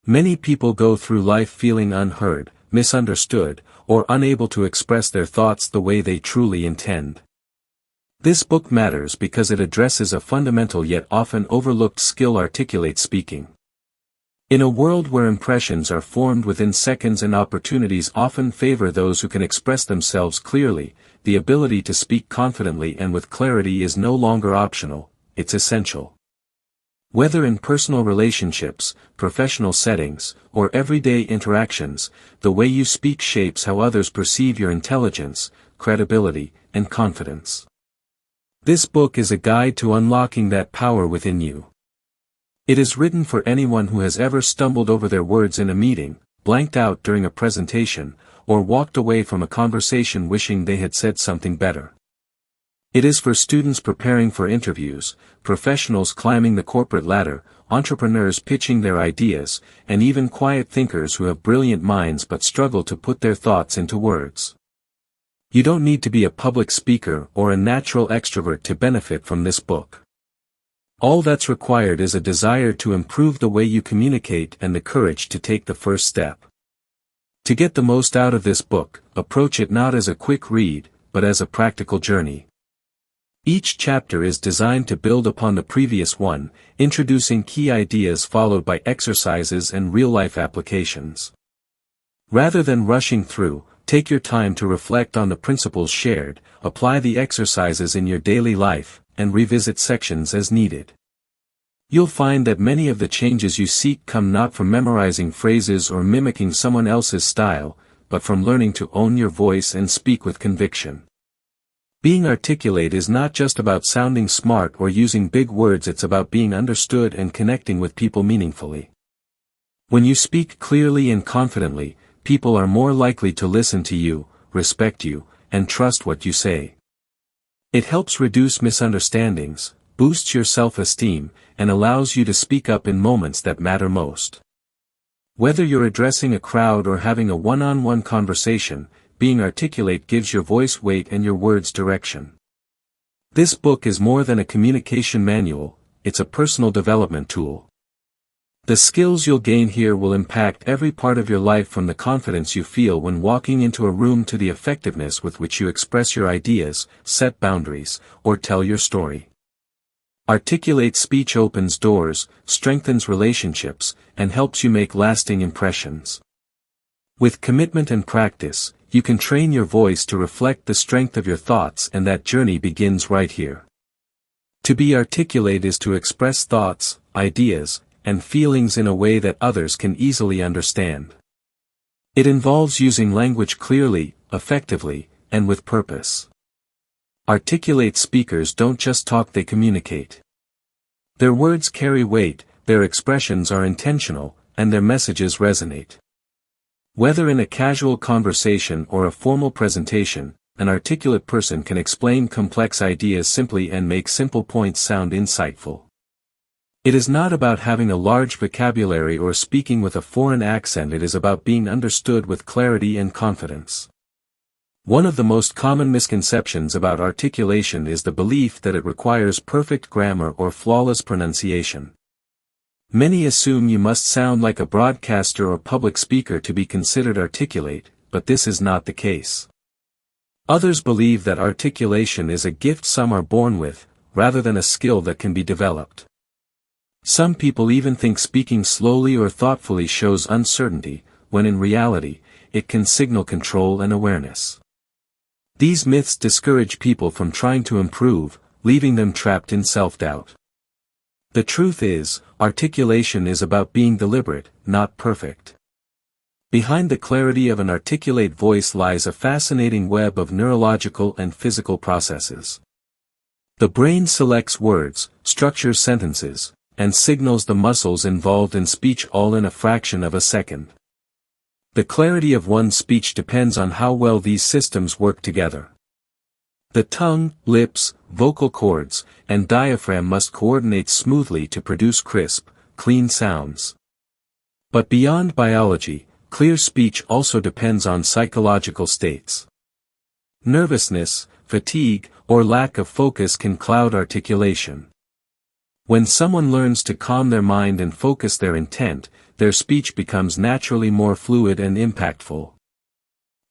Many people go through life feeling unheard, misunderstood, or unable to express their thoughts the way they truly intend. This book matters because it addresses a fundamental yet often overlooked skill: articulate speaking. In a world where impressions are formed within seconds and opportunities often favor those who can express themselves clearly, the ability to speak confidently and with clarity is no longer optional, it's essential. Whether in personal relationships, professional settings, or everyday interactions, the way you speak shapes how others perceive your intelligence, credibility, and confidence. This book is a guide to unlocking that power within you. It is written for anyone who has ever stumbled over their words in a meeting, blanked out during a presentation, or walked away from a conversation wishing they had said something better. It is for students preparing for interviews, professionals climbing the corporate ladder, entrepreneurs pitching their ideas, and even quiet thinkers who have brilliant minds but struggle to put their thoughts into words. You don't need to be a public speaker or a natural extrovert to benefit from this book. All that's required is a desire to improve the way you communicate and the courage to take the first step. To get the most out of this book, approach it not as a quick read, but as a practical journey. Each chapter is designed to build upon the previous one, introducing key ideas followed by exercises and real-life applications. Rather than rushing through, take your time to reflect on the principles shared, apply the exercises in your daily life, and revisit sections as needed. You'll find that many of the changes you seek come not from memorizing phrases or mimicking someone else's style, but from learning to own your voice and speak with conviction. Being articulate is not just about sounding smart or using big words, it's about being understood and connecting with people meaningfully. When you speak clearly and confidently, people are more likely to listen to you, respect you, and trust what you say. It helps reduce misunderstandings, boosts your self-esteem, and allows you to speak up in moments that matter most. Whether you're addressing a crowd or having a one-on-one conversation, being articulate gives your voice weight and your words direction. This book is more than a communication manual, it's a personal development tool. The skills you'll gain here will impact every part of your life, from the confidence you feel when walking into a room to the effectiveness with which you express your ideas, set boundaries, or tell your story. Articulate speech opens doors, strengthens relationships, and helps you make lasting impressions. With commitment and practice, you can train your voice to reflect the strength of your thoughts, and that journey begins right here. To be articulate is to express thoughts, ideas, and feelings in a way that others can easily understand. It involves using language clearly, effectively, and with purpose. Articulate speakers don't just talk, they communicate. Their words carry weight, their expressions are intentional, and their messages resonate. Whether in a casual conversation or a formal presentation, an articulate person can explain complex ideas simply and make simple points sound insightful. It is not about having a large vocabulary or speaking with a foreign accent, it is about being understood with clarity and confidence. One of the most common misconceptions about articulation is the belief that it requires perfect grammar or flawless pronunciation. Many assume you must sound like a broadcaster or public speaker to be considered articulate, but this is not the case. Others believe that articulation is a gift some are born with, rather than a skill that can be developed. Some people even think speaking slowly or thoughtfully shows uncertainty, when in reality, it can signal control and awareness. These myths discourage people from trying to improve, leaving them trapped in self-doubt. The truth is, articulation is about being deliberate, not perfect. Behind the clarity of an articulate voice lies a fascinating web of neurological and physical processes. The brain selects words, structures sentences, and signals the muscles involved in speech all in a fraction of a second. The clarity of one's speech depends on how well these systems work together. The tongue, lips, vocal cords, and diaphragm must coordinate smoothly to produce crisp, clean sounds. But beyond biology, clear speech also depends on psychological states. Nervousness, fatigue, or lack of focus can cloud articulation. When someone learns to calm their mind and focus their intent, their speech becomes naturally more fluid and impactful.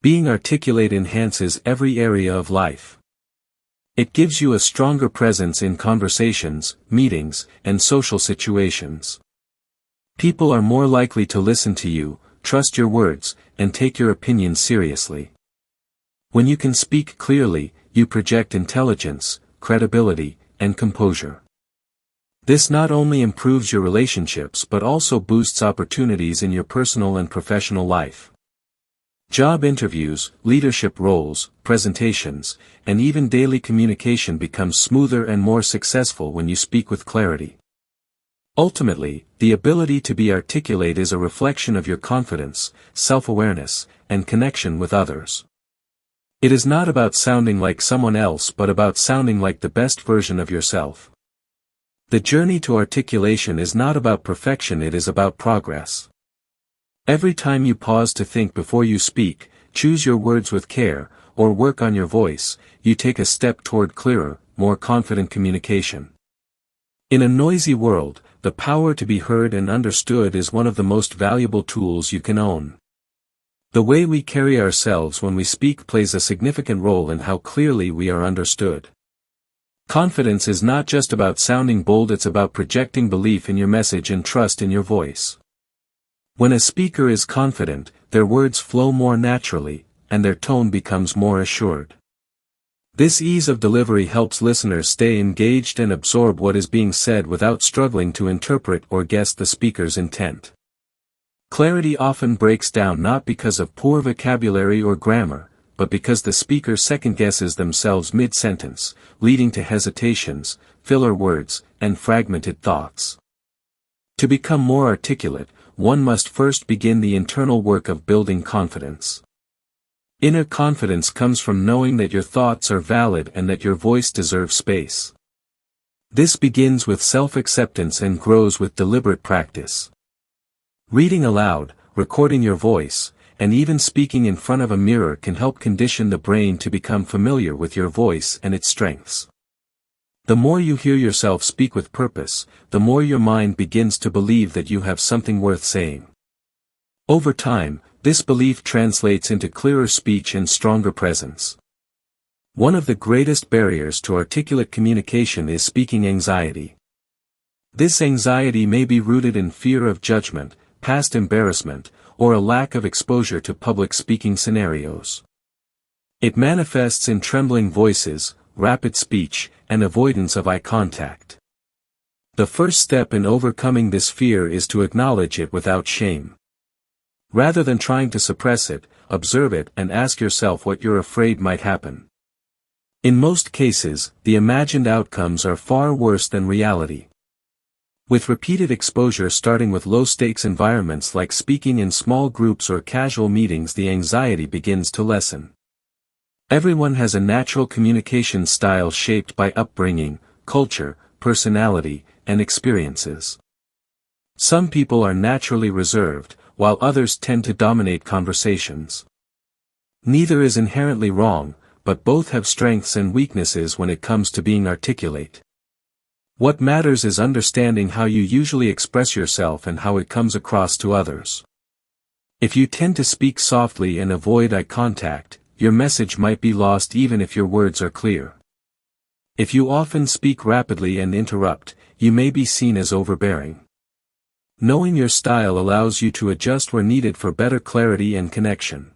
Being articulate enhances every area of life. It gives you a stronger presence in conversations, meetings, and social situations. People are more likely to listen to you, trust your words, and take your opinions seriously. When you can speak clearly, you project intelligence, credibility, and composure. This not only improves your relationships but also boosts opportunities in your personal and professional life. Job interviews, leadership roles, presentations, and even daily communication become smoother and more successful when you speak with clarity. Ultimately, the ability to be articulate is a reflection of your confidence, self-awareness, and connection with others. It is not about sounding like someone else but about sounding like the best version of yourself. The journey to articulation is not about perfection, it is about progress. Every time you pause to think before you speak, choose your words with care, or work on your voice, you take a step toward clearer, more confident communication. In a noisy world, the power to be heard and understood is one of the most valuable tools you can own. The way we carry ourselves when we speak plays a significant role in how clearly we are understood. Confidence is not just about sounding bold, it's about projecting belief in your message and trust in your voice. When a speaker is confident, their words flow more naturally, and their tone becomes more assured. This ease of delivery helps listeners stay engaged and absorb what is being said without struggling to interpret or guess the speaker's intent. Clarity often breaks down not because of poor vocabulary or grammar, but because the speaker second-guesses themselves mid-sentence, leading to hesitations, filler words, and fragmented thoughts. To become more articulate, one must first begin the internal work of building confidence. Inner confidence comes from knowing that your thoughts are valid and that your voice deserves space. This begins with self-acceptance and grows with deliberate practice. Reading aloud, recording your voice, and even speaking in front of a mirror can help condition the brain to become familiar with your voice and its strengths. The more you hear yourself speak with purpose, the more your mind begins to believe that you have something worth saying. Over time, this belief translates into clearer speech and stronger presence. One of the greatest barriers to articulate communication is speaking anxiety. This anxiety may be rooted in fear of judgment, past embarrassment, or a lack of exposure to public speaking scenarios. It manifests in trembling voices, rapid speech, and avoidance of eye contact. The first step in overcoming this fear is to acknowledge it without shame. Rather than trying to suppress it, observe it and ask yourself what you're afraid might happen. In most cases, the imagined outcomes are far worse than reality. With repeated exposure starting with low-stakes environments like speaking in small groups or casual meetings, the anxiety begins to lessen. Everyone has a natural communication style shaped by upbringing, culture, personality, and experiences. Some people are naturally reserved, while others tend to dominate conversations. Neither is inherently wrong, but both have strengths and weaknesses when it comes to being articulate. What matters is understanding how you usually express yourself and how it comes across to others. If you tend to speak softly and avoid eye contact, your message might be lost even if your words are clear. If you often speak rapidly and interrupt, you may be seen as overbearing. Knowing your style allows you to adjust where needed for better clarity and connection.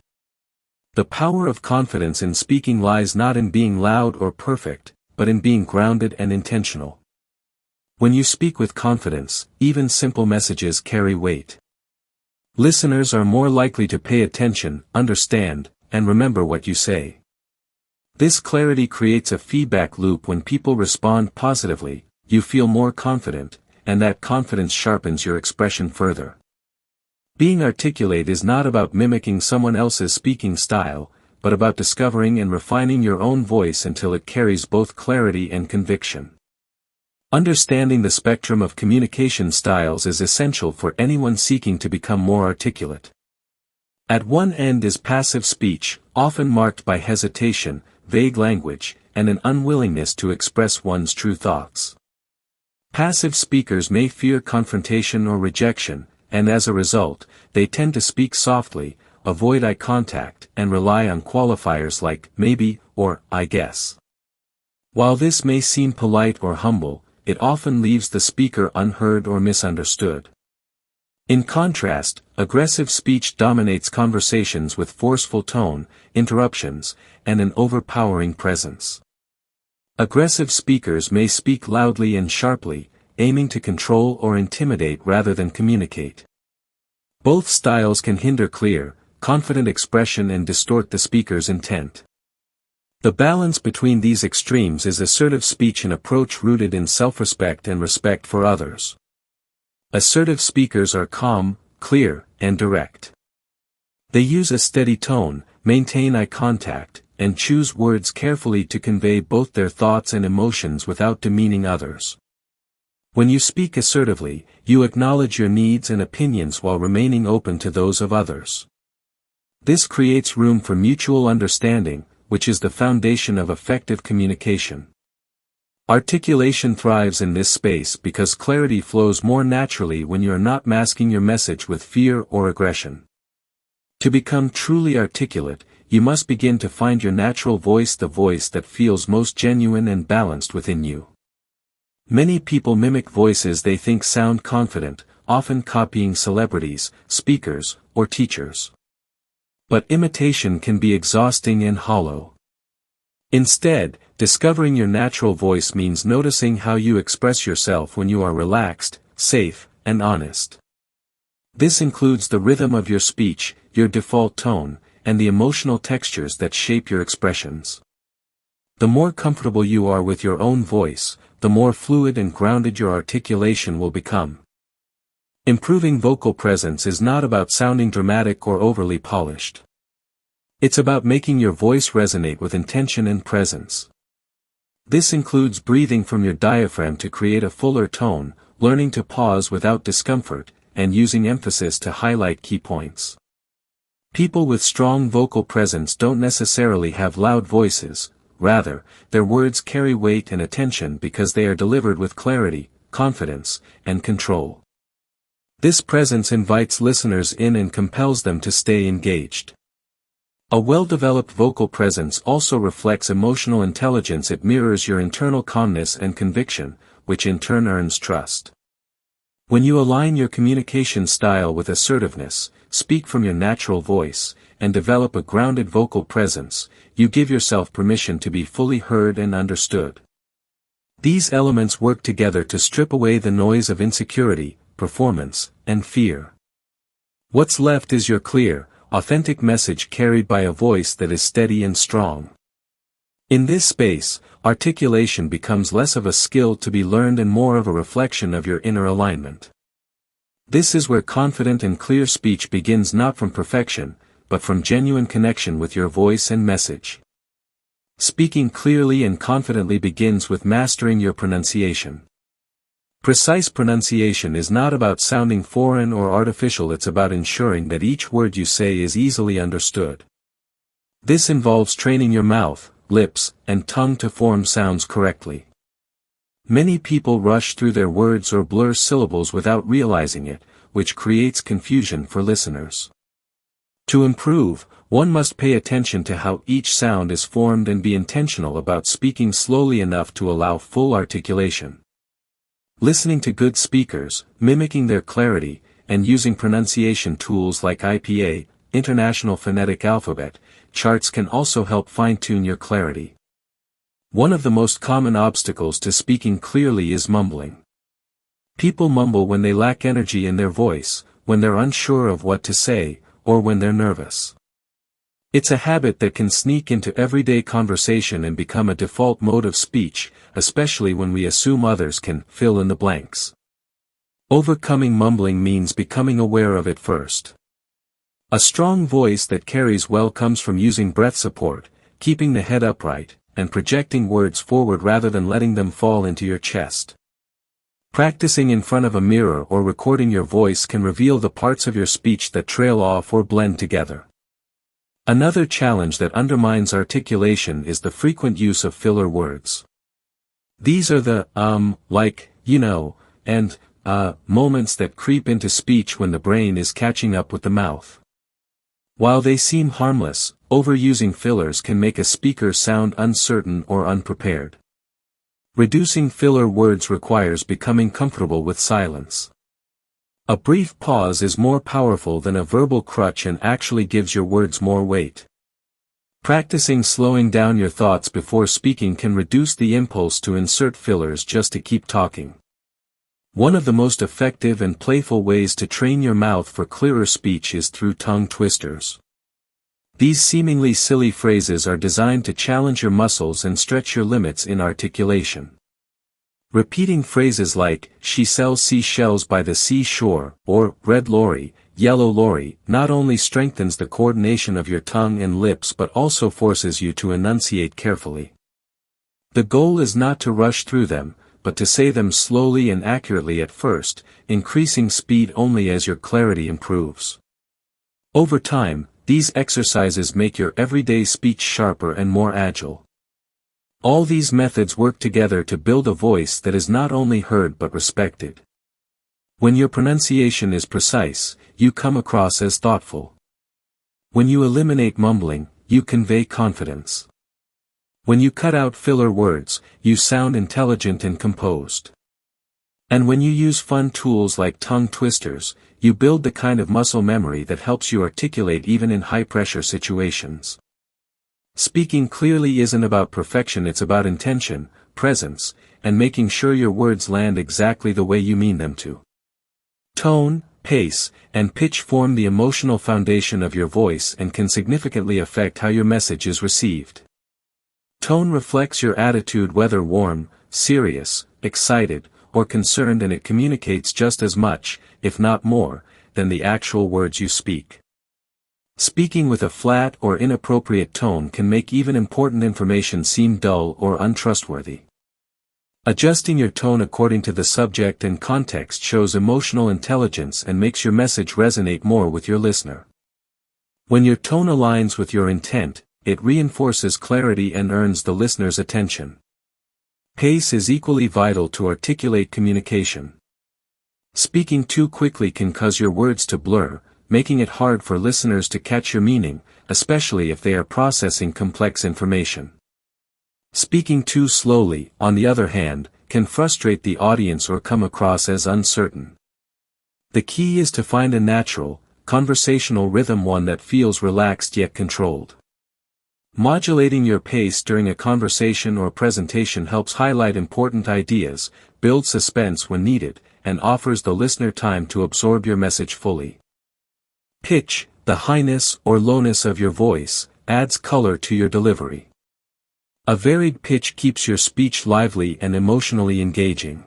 The power of confidence in speaking lies not in being loud or perfect, but in being grounded and intentional. When you speak with confidence, even simple messages carry weight. Listeners are more likely to pay attention, understand, and remember what you say. This clarity creates a feedback loop. When people respond positively, you feel more confident, and that confidence sharpens your expression further. Being articulate is not about mimicking someone else's speaking style, but about discovering and refining your own voice until it carries both clarity and conviction. Understanding the spectrum of communication styles is essential for anyone seeking to become more articulate. At one end is passive speech, often marked by hesitation, vague language, and an unwillingness to express one's true thoughts. Passive speakers may fear confrontation or rejection, and as a result, they tend to speak softly, avoid eye contact, and rely on qualifiers like maybe or I guess. While this may seem polite or humble, it often leaves the speaker unheard or misunderstood. In contrast, aggressive speech dominates conversations with forceful tone, interruptions, and an overpowering presence. Aggressive speakers may speak loudly and sharply, aiming to control or intimidate rather than communicate. Both styles can hinder clear, confident expression and distort the speaker's intent. The balance between these extremes is assertive speech, an approach rooted in self-respect and respect for others. Assertive speakers are calm, clear, and direct. They use a steady tone, maintain eye contact, and choose words carefully to convey both their thoughts and emotions without demeaning others. When you speak assertively, you acknowledge your needs and opinions while remaining open to those of others. This creates room for mutual understanding, which is the foundation of effective communication. Articulation thrives in this space because clarity flows more naturally when you are not masking your message with fear or aggression. To become truly articulate, you must begin to find your natural voice, the voice that feels most genuine and balanced within you. Many people mimic voices they think sound confident, often copying celebrities, speakers, or teachers. But imitation can be exhausting and hollow. Instead, discovering your natural voice means noticing how you express yourself when you are relaxed, safe, and honest. This includes the rhythm of your speech, your default tone, and the emotional textures that shape your expressions. The more comfortable you are with your own voice, the more fluid and grounded your articulation will become. Improving vocal presence is not about sounding dramatic or overly polished. It's about making your voice resonate with intention and presence. This includes breathing from your diaphragm to create a fuller tone, learning to pause without discomfort, and using emphasis to highlight key points. People with strong vocal presence don't necessarily have loud voices, rather, their words carry weight and attention because they are delivered with clarity, confidence, and control. This presence invites listeners in and compels them to stay engaged. A well-developed vocal presence also reflects emotional intelligence. It mirrors your internal calmness and conviction, which in turn earns trust. When you align your communication style with assertiveness, speak from your natural voice, and develop a grounded vocal presence, you give yourself permission to be fully heard and understood. These elements work together to strip away the noise of insecurity, performance, and fear. What's left is your clear, authentic message carried by a voice that is steady and strong. In this space, articulation becomes less of a skill to be learned and more of a reflection of your inner alignment. This is where confident and clear speech begins, not from perfection, but from genuine connection with your voice and message. Speaking clearly and confidently begins with mastering your pronunciation. Precise pronunciation is not about sounding foreign or artificial, it's about ensuring that each word you say is easily understood. This involves training your mouth, lips, and tongue to form sounds correctly. Many people rush through their words or blur syllables without realizing it, which creates confusion for listeners. To improve, one must pay attention to how each sound is formed and be intentional about speaking slowly enough to allow full articulation. Listening to good speakers, mimicking their clarity, and using pronunciation tools like IPA, International Phonetic Alphabet, charts can also help fine-tune your clarity. One of the most common obstacles to speaking clearly is mumbling. People mumble when they lack energy in their voice, when they're unsure of what to say, or when they're nervous. It's a habit that can sneak into everyday conversation and become a default mode of speech, especially when we assume others can fill in the blanks. Overcoming mumbling means becoming aware of it first. A strong voice that carries well comes from using breath support, keeping the head upright, and projecting words forward rather than letting them fall into your chest. Practicing in front of a mirror or recording your voice can reveal the parts of your speech that trail off or blend together. Another challenge that undermines articulation is the frequent use of filler words. These are the like, you know, and moments that creep into speech when the brain is catching up with the mouth. While they seem harmless, overusing fillers can make a speaker sound uncertain or unprepared. Reducing filler words requires becoming comfortable with silence. A brief pause is more powerful than a verbal crutch and actually gives your words more weight. Practicing slowing down your thoughts before speaking can reduce the impulse to insert fillers just to keep talking. One of the most effective and playful ways to train your mouth for clearer speech is through tongue twisters. These seemingly silly phrases are designed to challenge your muscles and stretch your limits in articulation. Repeating phrases like, "She sells seashells by the seashore," or "red lorry, yellow lorry," not only strengthens the coordination of your tongue and lips but also forces you to enunciate carefully. The goal is not to rush through them, but to say them slowly and accurately at first, increasing speed only as your clarity improves. Over time, these exercises make your everyday speech sharper and more agile. All these methods work together to build a voice that is not only heard but respected. When your pronunciation is precise, you come across as thoughtful. When you eliminate mumbling, you convey confidence. When you cut out filler words, you sound intelligent and composed. And when you use fun tools like tongue twisters, you build the kind of muscle memory that helps you articulate even in high-pressure situations. Speaking clearly isn't about perfection, it's about intention, presence, and making sure your words land exactly the way you mean them to. Tone, pace, and pitch form the emotional foundation of your voice and can significantly affect how your message is received. Tone reflects your attitude, whether warm, serious, excited, or concerned, and it communicates just as much, if not more, than the actual words you speak. Speaking with a flat or inappropriate tone can make even important information seem dull or untrustworthy. Adjusting your tone according to the subject and context shows emotional intelligence and makes your message resonate more with your listener. When your tone aligns with your intent, it reinforces clarity and earns the listener's attention. Pace is equally vital to articulate communication. Speaking too quickly can cause your words to blur, making it hard for listeners to catch your meaning, especially if they are processing complex information. Speaking too slowly, on the other hand, can frustrate the audience or come across as uncertain. The key is to find a natural, conversational rhythm, one that feels relaxed yet controlled. Modulating your pace during a conversation or presentation helps highlight important ideas, build suspense when needed, and offers the listener time to absorb your message fully. Pitch, the highness or lowness of your voice, adds color to your delivery. A varied pitch keeps your speech lively and emotionally engaging.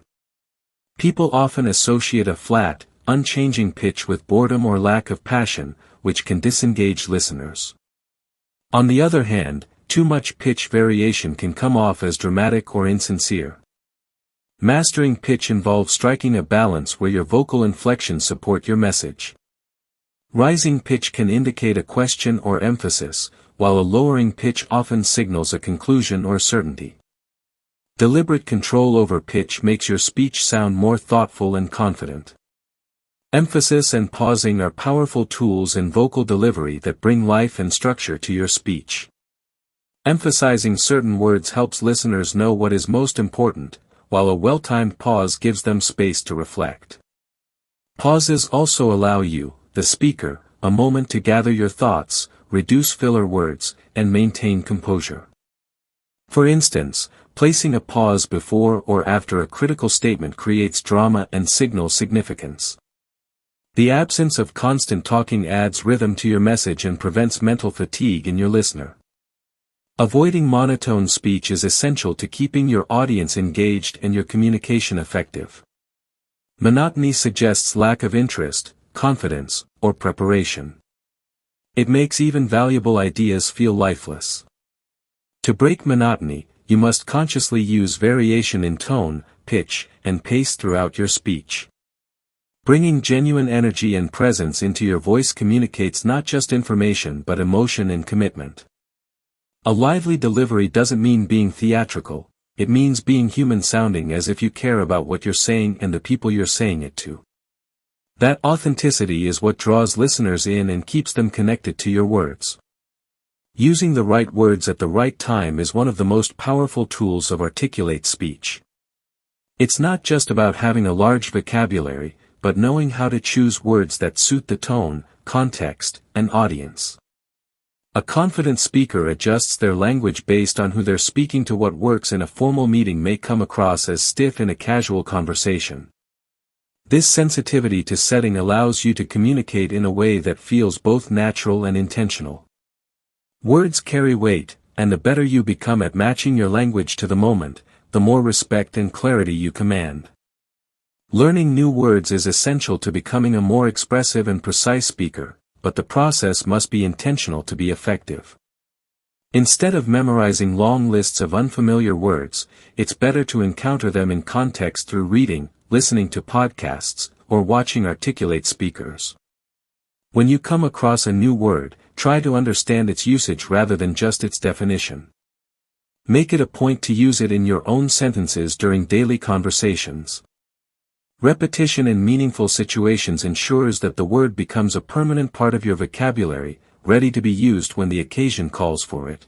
People often associate a flat, unchanging pitch with boredom or lack of passion, which can disengage listeners. On the other hand, too much pitch variation can come off as dramatic or insincere. Mastering pitch involves striking a balance where your vocal inflections support your message. Rising pitch can indicate a question or emphasis, while a lowering pitch often signals a conclusion or certainty. Deliberate control over pitch makes your speech sound more thoughtful and confident. Emphasis and pausing are powerful tools in vocal delivery that bring life and structure to your speech. Emphasizing certain words helps listeners know what is most important, while a well-timed pause gives them space to reflect. Pauses also allow you, the speaker, a moment to gather your thoughts, reduce filler words, and maintain composure. For instance, placing a pause before or after a critical statement creates drama and signals significance. The absence of constant talking adds rhythm to your message and prevents mental fatigue in your listener. Avoiding monotone speech is essential to keeping your audience engaged and your communication effective. Monotony suggests lack of interest, confidence, or preparation. It makes even valuable ideas feel lifeless. To break monotony, you must consciously use variation in tone, pitch, and pace throughout your speech. Bringing genuine energy and presence into your voice communicates not just information but emotion and commitment. A lively delivery doesn't mean being theatrical, it means being human, sounding as if you care about what you're saying and the people you're saying it to. That authenticity is what draws listeners in and keeps them connected to your words. Using the right words at the right time is one of the most powerful tools of articulate speech. It's not just about having a large vocabulary, but knowing how to choose words that suit the tone, context, and audience. A confident speaker adjusts their language based on who they're speaking to. What works in a formal meeting may come across as stiff in a casual conversation. This sensitivity to setting allows you to communicate in a way that feels both natural and intentional. Words carry weight, and the better you become at matching your language to the moment, the more respect and clarity you command. Learning new words is essential to becoming a more expressive and precise speaker, but the process must be intentional to be effective. Instead of memorizing long lists of unfamiliar words, it's better to encounter them in context through reading, listening to podcasts, or watching articulate speakers. When you come across a new word, try to understand its usage rather than just its definition. Make it a point to use it in your own sentences during daily conversations. Repetition in meaningful situations ensures that the word becomes a permanent part of your vocabulary, ready to be used when the occasion calls for it.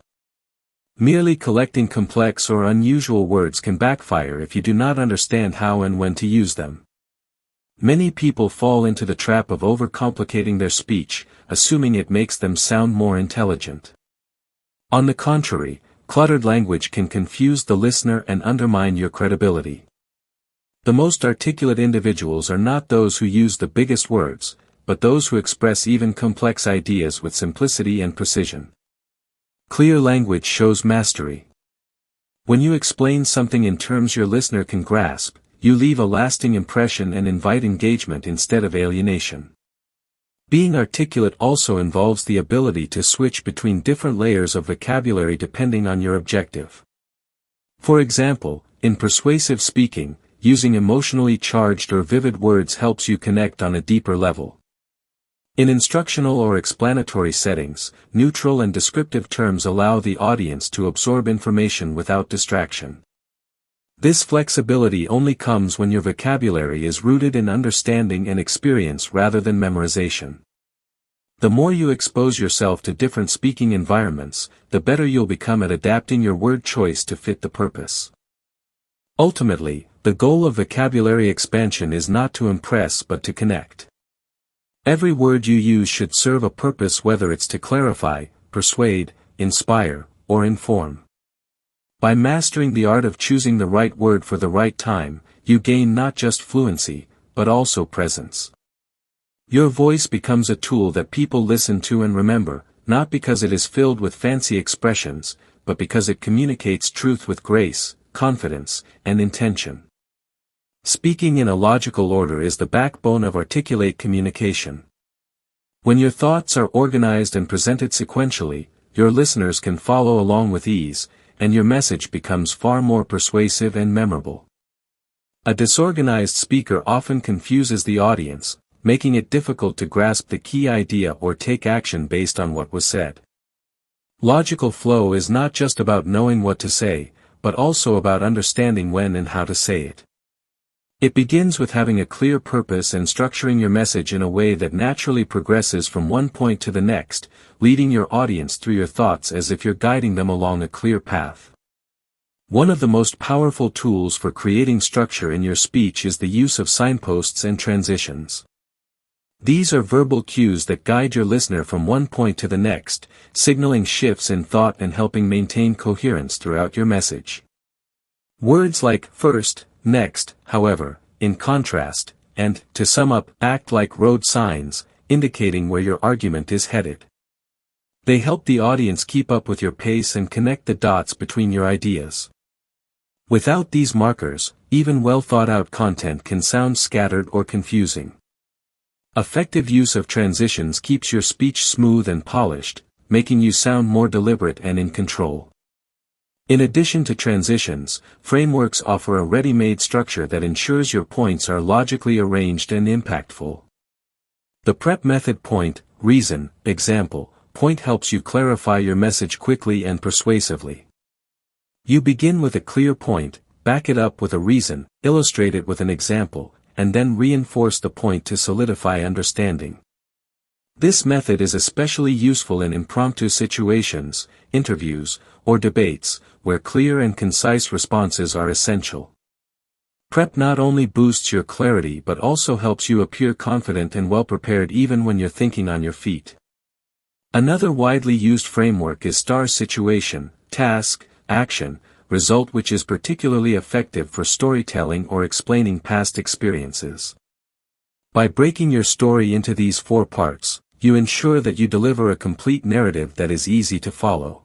Merely collecting complex or unusual words can backfire if you do not understand how and when to use them. Many people fall into the trap of overcomplicating their speech, assuming it makes them sound more intelligent. On the contrary, cluttered language can confuse the listener and undermine your credibility. The most articulate individuals are not those who use the biggest words, but those who express even complex ideas with simplicity and precision. Clear language shows mastery. When you explain something in terms your listener can grasp, you leave a lasting impression and invite engagement instead of alienation. Being articulate also involves the ability to switch between different layers of vocabulary depending on your objective. For example, in persuasive speaking, using emotionally charged or vivid words helps you connect on a deeper level. In instructional or explanatory settings, neutral and descriptive terms allow the audience to absorb information without distraction. This flexibility only comes when your vocabulary is rooted in understanding and experience rather than memorization. The more you expose yourself to different speaking environments, the better you'll become at adapting your word choice to fit the purpose. Ultimately, the goal of vocabulary expansion is not to impress but to connect. Every word you use should serve a purpose, whether it's to clarify, persuade, inspire, or inform. By mastering the art of choosing the right word for the right time, you gain not just fluency, but also presence. Your voice becomes a tool that people listen to and remember, not because it is filled with fancy expressions, but because it communicates truth with grace, confidence, and intention. Speaking in a logical order is the backbone of articulate communication. When your thoughts are organized and presented sequentially, your listeners can follow along with ease, and your message becomes far more persuasive and memorable. A disorganized speaker often confuses the audience, making it difficult to grasp the key idea or take action based on what was said. Logical flow is not just about knowing what to say, but also about understanding when and how to say it. It begins with having a clear purpose and structuring your message in a way that naturally progresses from one point to the next, leading your audience through your thoughts as if you're guiding them along a clear path. One of the most powerful tools for creating structure in your speech is the use of signposts and transitions. These are verbal cues that guide your listener from one point to the next, signaling shifts in thought and helping maintain coherence throughout your message. Words like first, next, however, in contrast, and, to sum up, act like road signs, indicating where your argument is headed. They help the audience keep up with your pace and connect the dots between your ideas. Without these markers, even well-thought-out content can sound scattered or confusing. Effective use of transitions keeps your speech smooth and polished, making you sound more deliberate and in control. In addition to transitions, frameworks offer a ready-made structure that ensures your points are logically arranged and impactful. The prep method: point, reason, example, point helps you clarify your message quickly and persuasively. You begin with a clear point, back it up with a reason, illustrate it with an example, and then reinforce the point to solidify understanding. This method is especially useful in impromptu situations, interviews, or debates, where clear and concise responses are essential. Prep not only boosts your clarity but also helps you appear confident and well-prepared even when you're thinking on your feet. Another widely used framework is STAR: situation, task, action, result, which is particularly effective for storytelling or explaining past experiences. By breaking your story into these 4 parts, you ensure that you deliver a complete narrative that is easy to follow.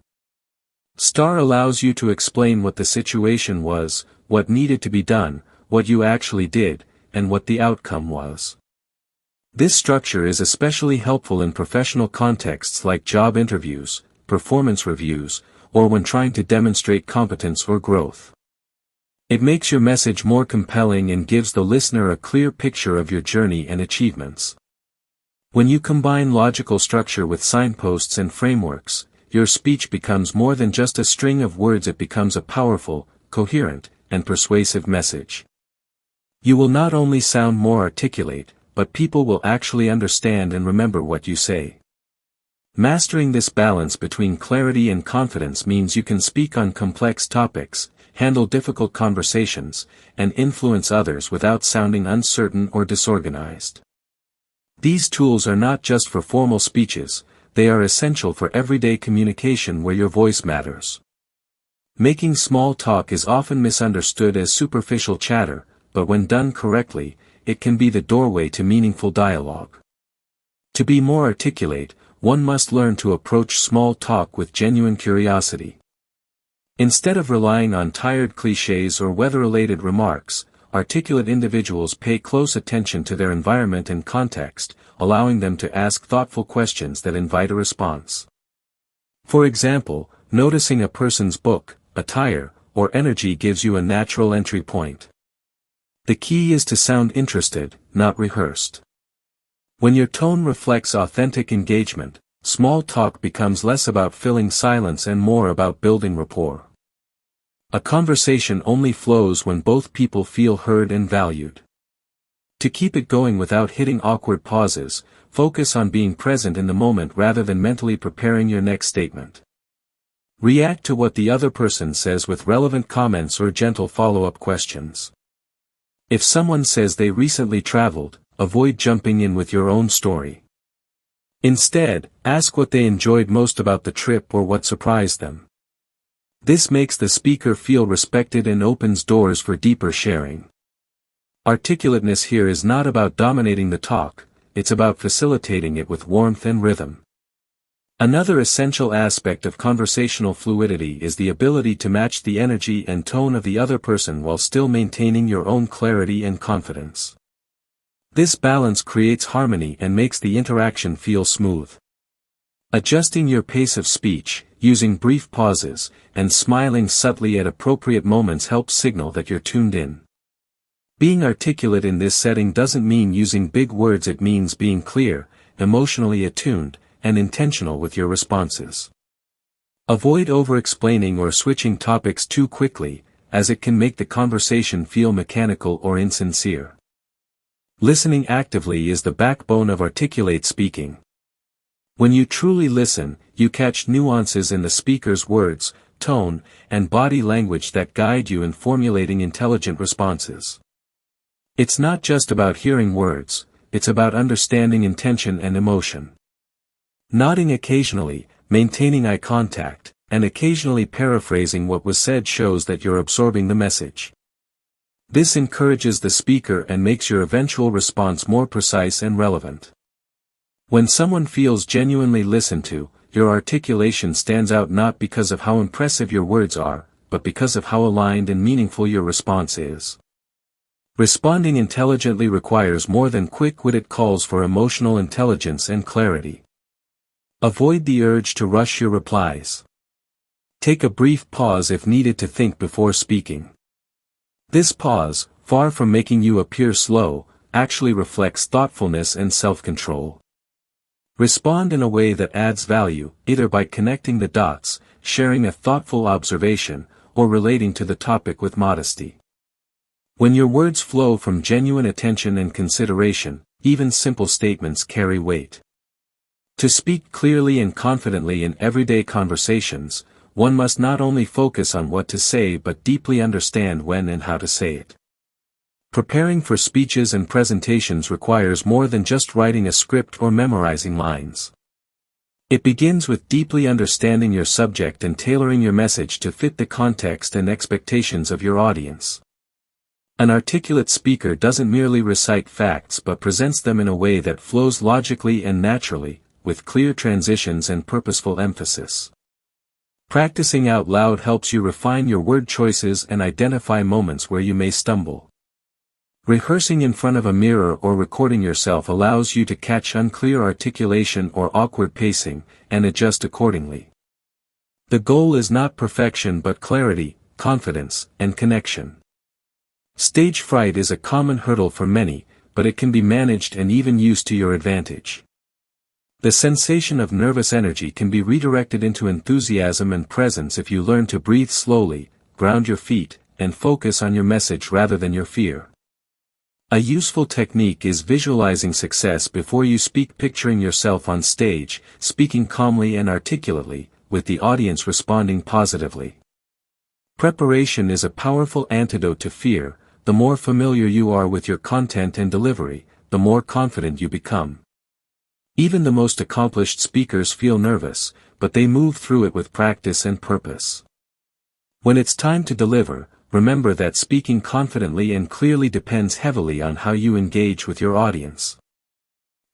STAR allows you to explain what the situation was, what needed to be done, what you actually did, and what the outcome was. This structure is especially helpful in professional contexts like job interviews, performance reviews, or when trying to demonstrate competence or growth. It makes your message more compelling and gives the listener a clear picture of your journey and achievements. When you combine logical structure with signposts and frameworks, your speech becomes more than just a string of words. It becomes a powerful, coherent, and persuasive message. You will not only sound more articulate, but people will actually understand and remember what you say. Mastering this balance between clarity and confidence means you can speak on complex topics, handle difficult conversations, and influence others without sounding uncertain or disorganized. These tools are not just for formal speeches, they are essential for everyday communication where your voice matters. Making small talk is often misunderstood as superficial chatter, but when done correctly, it can be the doorway to meaningful dialogue. To be more articulate, one must learn to approach small talk with genuine curiosity. Instead of relying on tired cliches or weather-related remarks, articulate individuals pay close attention to their environment and context, allowing them to ask thoughtful questions that invite a response. For example, noticing a person's book, attire, or energy gives you a natural entry point. The key is to sound interested, not rehearsed. When your tone reflects authentic engagement, small talk becomes less about filling silence and more about building rapport. A conversation only flows when both people feel heard and valued. To keep it going without hitting awkward pauses, focus on being present in the moment rather than mentally preparing your next statement. React to what the other person says with relevant comments or gentle follow-up questions. If someone says they recently traveled, avoid jumping in with your own story. Instead, ask what they enjoyed most about the trip or what surprised them. This makes the speaker feel respected and opens doors for deeper sharing. Articulateness here is not about dominating the talk, it's about facilitating it with warmth and rhythm. Another essential aspect of conversational fluidity is the ability to match the energy and tone of the other person while still maintaining your own clarity and confidence. This balance creates harmony and makes the interaction feel smooth. Adjusting your pace of speech, using brief pauses, and smiling subtly at appropriate moments helps signal that you're tuned in. Being articulate in this setting doesn't mean using big words, it means being clear, emotionally attuned, and intentional with your responses. Avoid over-explaining or switching topics too quickly, as it can make the conversation feel mechanical or insincere. Listening actively is the backbone of articulate speaking. When you truly listen, you catch nuances in the speaker's words, tone, and body language that guide you in formulating intelligent responses. It's not just about hearing words, it's about understanding intention and emotion. Nodding occasionally, maintaining eye contact, and occasionally paraphrasing what was said shows that you're absorbing the message. This encourages the speaker and makes your eventual response more precise and relevant. When someone feels genuinely listened to, your articulation stands out not because of how impressive your words are, but because of how aligned and meaningful your response is. Responding intelligently requires more than quick-wit, it calls for emotional intelligence and clarity. Avoid the urge to rush your replies. Take a brief pause if needed to think before speaking. This pause, far from making you appear slow, actually reflects thoughtfulness and self-control. Respond in a way that adds value, either by connecting the dots, sharing a thoughtful observation, or relating to the topic with modesty. When your words flow from genuine attention and consideration, even simple statements carry weight. To speak clearly and confidently in everyday conversations, one must not only focus on what to say but deeply understand when and how to say it. Preparing for speeches and presentations requires more than just writing a script or memorizing lines. It begins with deeply understanding your subject and tailoring your message to fit the context and expectations of your audience. An articulate speaker doesn't merely recite facts but presents them in a way that flows logically and naturally, with clear transitions and purposeful emphasis. Practicing out loud helps you refine your word choices and identify moments where you may stumble. Rehearsing in front of a mirror or recording yourself allows you to catch unclear articulation or awkward pacing, and adjust accordingly. The goal is not perfection but clarity, confidence, and connection. Stage fright is a common hurdle for many, but it can be managed and even used to your advantage. The sensation of nervous energy can be redirected into enthusiasm and presence if you learn to breathe slowly, ground your feet, and focus on your message rather than your fear. A useful technique is visualizing success before you speak, picturing yourself on stage, speaking calmly and articulately, with the audience responding positively. Preparation is a powerful antidote to fear. The more familiar you are with your content and delivery, the more confident you become. Even the most accomplished speakers feel nervous, but they move through it with practice and purpose. When it's time to deliver, remember that speaking confidently and clearly depends heavily on how you engage with your audience.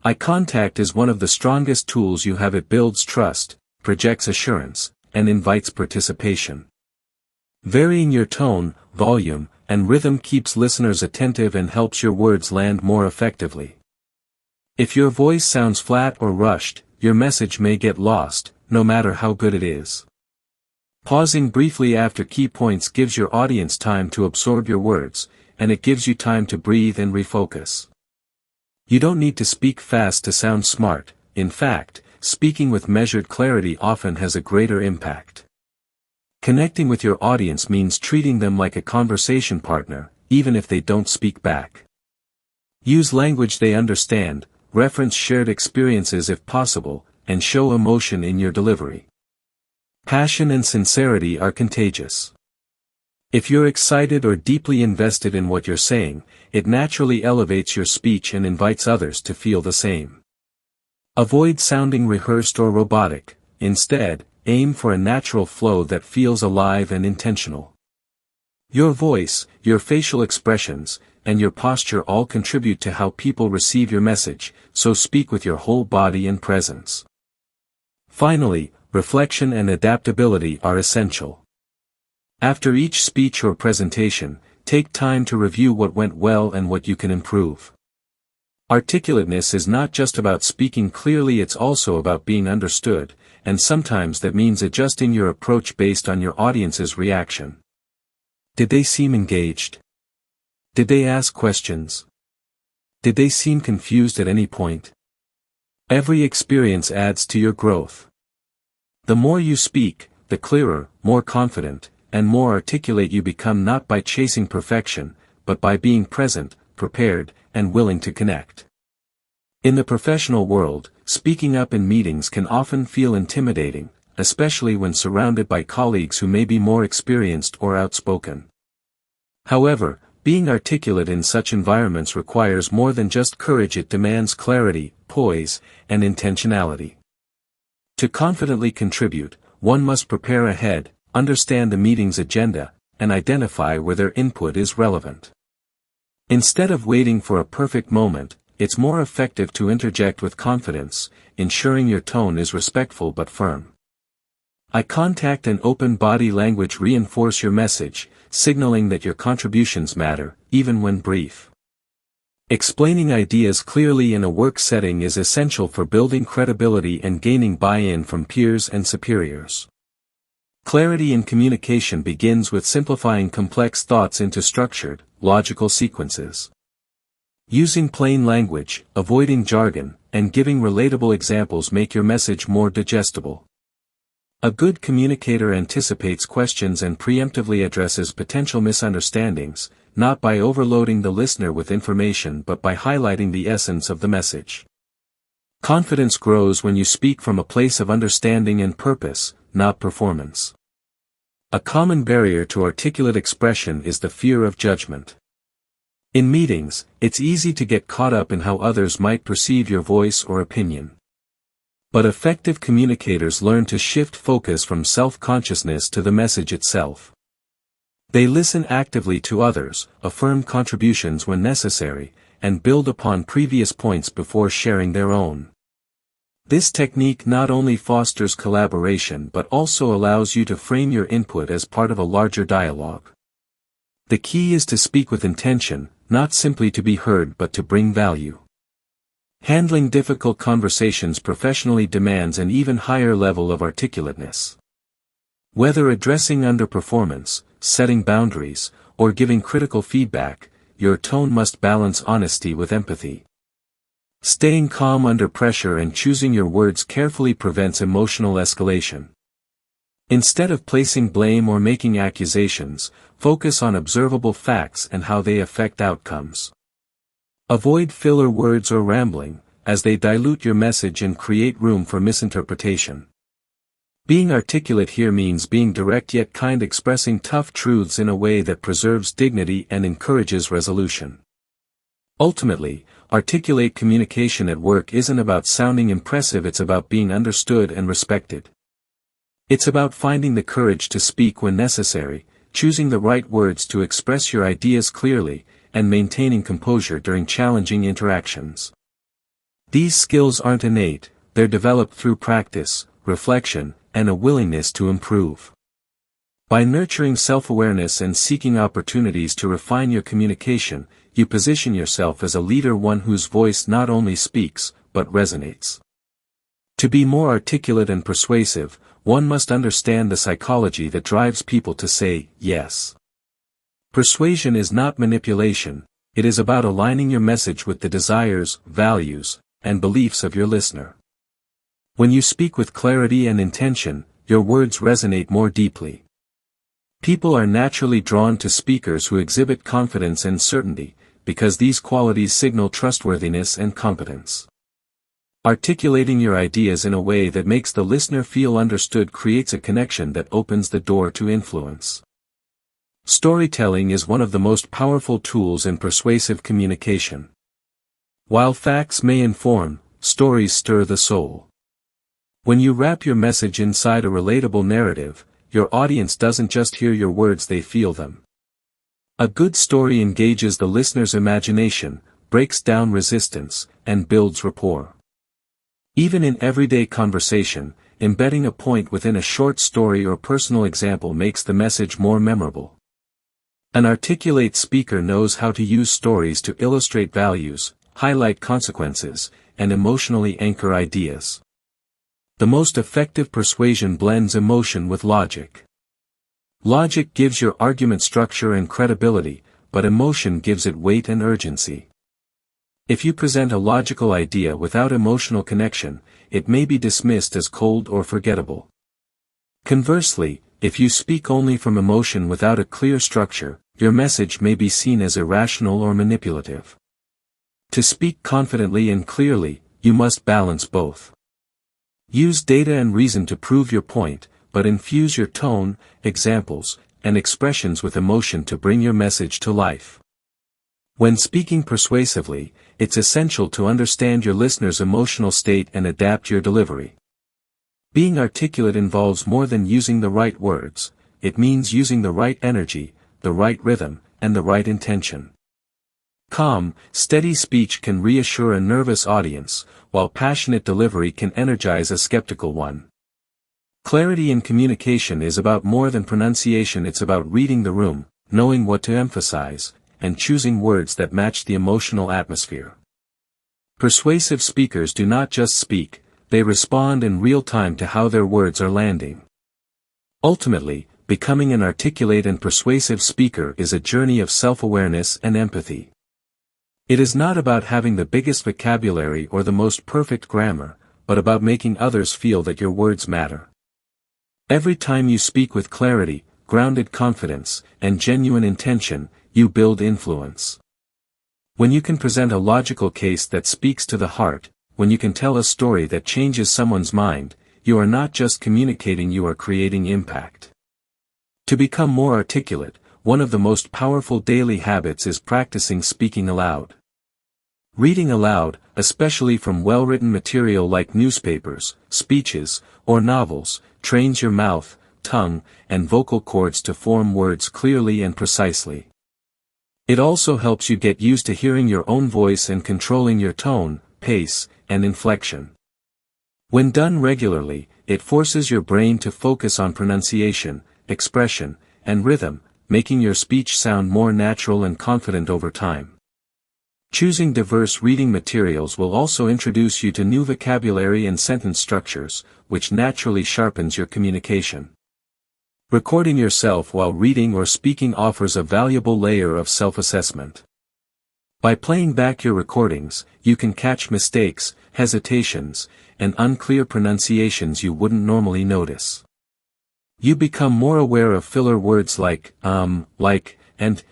Eye contact is one of the strongest tools you have. It builds trust, projects assurance, and invites participation. Varying your tone, volume, and rhythm keeps listeners attentive and helps your words land more effectively. If your voice sounds flat or rushed, your message may get lost, no matter how good it is. Pausing briefly after key points gives your audience time to absorb your words, and it gives you time to breathe and refocus. You don't need to speak fast to sound smart. In fact, speaking with measured clarity often has a greater impact. Connecting with your audience means treating them like a conversation partner, even if they don't speak back. Use language they understand, reference shared experiences if possible, and show emotion in your delivery. Passion and sincerity are contagious. If you're excited or deeply invested in what you're saying, it naturally elevates your speech and invites others to feel the same. Avoid sounding rehearsed or robotic. Instead, aim for a natural flow that feels alive and intentional. Your voice, your facial expressions, and your posture all contribute to how people receive your message, so speak with your whole body and presence. Finally, reflection and adaptability are essential. After each speech or presentation, take time to review what went well and what you can improve. Articulateness is not just about speaking clearly, it's also about being understood, and sometimes that means adjusting your approach based on your audience's reaction. Did they seem engaged? Did they ask questions? Did they seem confused at any point? Every experience adds to your growth. The more you speak, the clearer, more confident, and more articulate you become, not by chasing perfection, but by being present, prepared, and willing to connect. In the professional world, speaking up in meetings can often feel intimidating, especially when surrounded by colleagues who may be more experienced or outspoken. However, being articulate in such environments requires more than just courage. It demands clarity, poise, and intentionality. To confidently contribute, one must prepare ahead, understand the meeting's agenda, and identify where their input is relevant. Instead of waiting for a perfect moment, it's more effective to interject with confidence, ensuring your tone is respectful but firm. Eye contact and open body language reinforce your message, signaling that your contributions matter, even when brief. Explaining ideas clearly in a work setting is essential for building credibility and gaining buy-in from peers and superiors. Clarity in communication begins with simplifying complex thoughts into structured, logical sequences. Using plain language, avoiding jargon, and giving relatable examples make your message more digestible. A good communicator anticipates questions and preemptively addresses potential misunderstandings, not by overloading the listener with information but by highlighting the essence of the message. Confidence grows when you speak from a place of understanding and purpose, not performance. A common barrier to articulate expression is the fear of judgment. In meetings, it's easy to get caught up in how others might perceive your voice or opinion. But effective communicators learn to shift focus from self-consciousness to the message itself. They listen actively to others, affirm contributions when necessary, and build upon previous points before sharing their own. This technique not only fosters collaboration but also allows you to frame your input as part of a larger dialogue. The key is to speak with intention, not simply to be heard but to bring value. Handling difficult conversations professionally demands an even higher level of articulateness. Whether addressing underperformance, setting boundaries, or giving critical feedback, your tone must balance honesty with empathy. Staying calm under pressure and choosing your words carefully prevents emotional escalation. Instead of placing blame or making accusations, focus on observable facts and how they affect outcomes. Avoid filler words or rambling, as they dilute your message and create room for misinterpretation. Being articulate here means being direct yet kind, expressing tough truths in a way that preserves dignity and encourages resolution. Ultimately, articulate communication at work isn't about sounding impressive, it's about being understood and respected. It's about finding the courage to speak when necessary, choosing the right words to express your ideas clearly, and maintaining composure during challenging interactions. These skills aren't innate, they're developed through practice, reflection, and a willingness to improve. By nurturing self-awareness and seeking opportunities to refine your communication, you position yourself as a leader, one whose voice not only speaks, but resonates. To be more articulate and persuasive, one must understand the psychology that drives people to say yes. Persuasion is not manipulation, it is about aligning your message with the desires, values, and beliefs of your listener. When you speak with clarity and intention, your words resonate more deeply. People are naturally drawn to speakers who exhibit confidence and certainty, because these qualities signal trustworthiness and competence. Articulating your ideas in a way that makes the listener feel understood creates a connection that opens the door to influence. Storytelling is one of the most powerful tools in persuasive communication. While facts may inform, stories stir the soul. When you wrap your message inside a relatable narrative, your audience doesn't just hear your words, they feel them. A good story engages the listener's imagination, breaks down resistance, and builds rapport. Even in everyday conversation, embedding a point within a short story or personal example makes the message more memorable. An articulate speaker knows how to use stories to illustrate values, highlight consequences, and emotionally anchor ideas. The most effective persuasion blends emotion with logic. Logic gives your argument structure and credibility, but emotion gives it weight and urgency. If you present a logical idea without emotional connection, it may be dismissed as cold or forgettable. Conversely, if you speak only from emotion without a clear structure, your message may be seen as irrational or manipulative. To speak confidently and clearly, you must balance both. Use data and reason to prove your point, but infuse your tone, examples, and expressions with emotion to bring your message to life. When speaking persuasively, it's essential to understand your listener's emotional state and adapt your delivery. Being articulate involves more than using the right words, it means using the right energy, the right rhythm, and the right intention. Calm, steady speech can reassure a nervous audience, while passionate delivery can energize a skeptical one. Clarity in communication is about more than pronunciation, it's about reading the room, knowing what to emphasize, and choosing words that match the emotional atmosphere. Persuasive speakers do not just speak, they respond in real time to how their words are landing. Ultimately, becoming an articulate and persuasive speaker is a journey of self-awareness and empathy. It is not about having the biggest vocabulary or the most perfect grammar, but about making others feel that your words matter. Every time you speak with clarity, grounded confidence, and genuine intention, you build influence. When you can present a logical case that speaks to the heart, when you can tell a story that changes someone's mind, you are not just communicating, you are creating impact. To become more articulate, one of the most powerful daily habits is practicing speaking aloud. Reading aloud, especially from well-written material like newspapers, speeches, or novels, trains your mouth, tongue, and vocal cords to form words clearly and precisely. It also helps you get used to hearing your own voice and controlling your tone, pace, and inflection. When done regularly, it forces your brain to focus on pronunciation, expression, and rhythm, making your speech sound more natural and confident over time. Choosing diverse reading materials will also introduce you to new vocabulary and sentence structures, which naturally sharpens your communication. Recording yourself while reading or speaking offers a valuable layer of self-assessment. By playing back your recordings, you can catch mistakes, hesitations, and unclear pronunciations you wouldn't normally notice. You become more aware of filler words like, and,